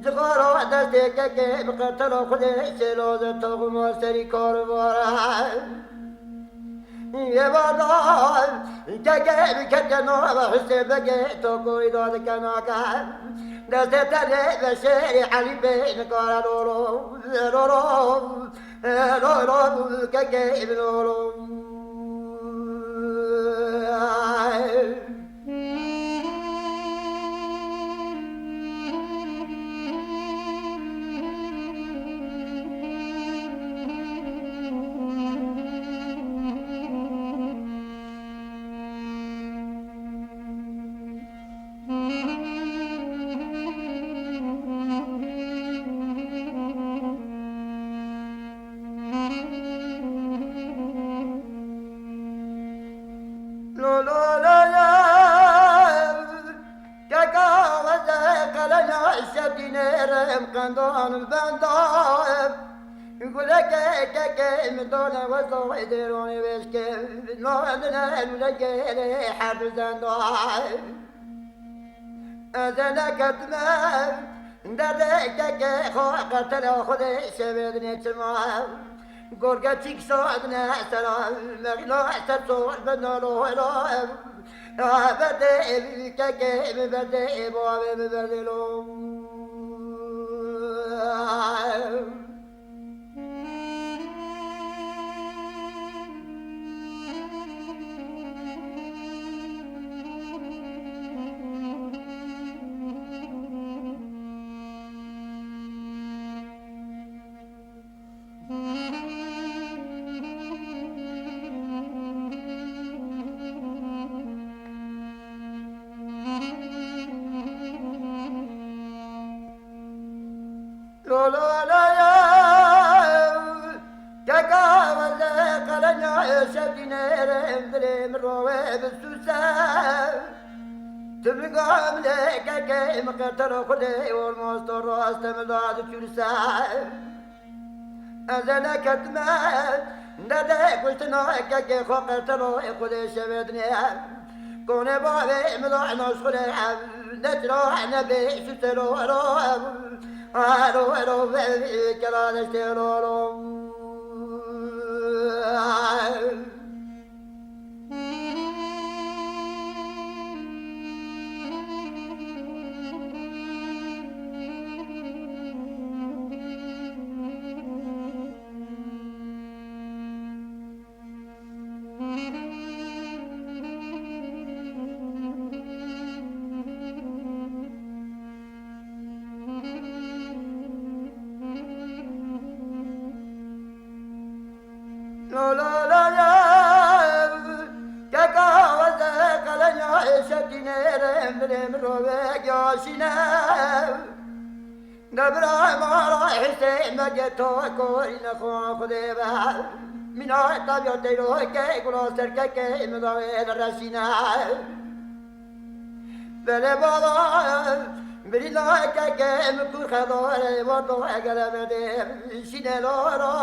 جغارو دسته که بقتلو خودش لازم تو مستری کار باره یه بادال که بکنو و حسه بگه تو کوی داد کناکر دسته تله و شعر علی بین کار رو که بنورو قندان البندائب يقول لك كي مدونا وزوي ديروني بس كيف نوعدنا الملقي حرب زندائب أزنا كتمام دردك كي خو قتل خذي شبدني تمام قرقة تيك صعدنا سلام مغلو تتصور بنالو هلام بدي كي بدي بابي بدلو تبقى ملك كي مقتل خدي والمستر استمداد ترسال أزنا كتمان ندك وشتناك كي خقتلو خدي شبدني كوني بابي مضاع نصخلي نتروح نبي ستلو رو كلا نشتلو نبرا ما حسين ما جتو كوين خو خديبا من طب يديرو كي كلو سركي كي مدوي الرسينا بلا بابا بريلا كي مكور خدور ودو غلبدي شينلو رو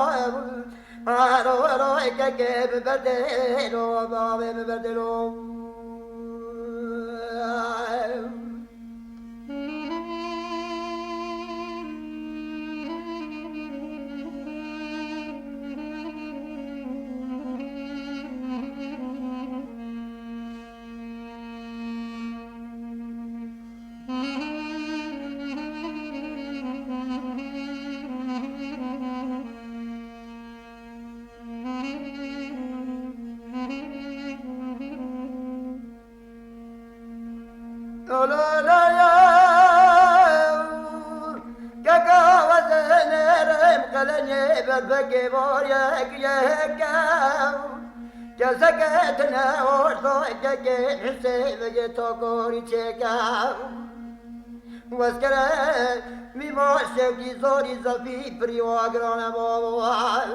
كي ببدلو بابا ببدلو لا لا يا كاكا وزنرم قلني بالبقي بوريك يا جسكتنا ورثوك حسين بجتوكوري تشيكا واسكرا ميماشي زوري زفي بريواغرانا موال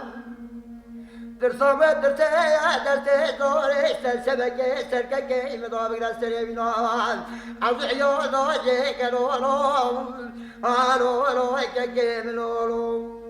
درسومه درتي زوري سلسبكي سرككي مضابق رسري بنوال عزعيو زوجي كنولو آلو ككي منولو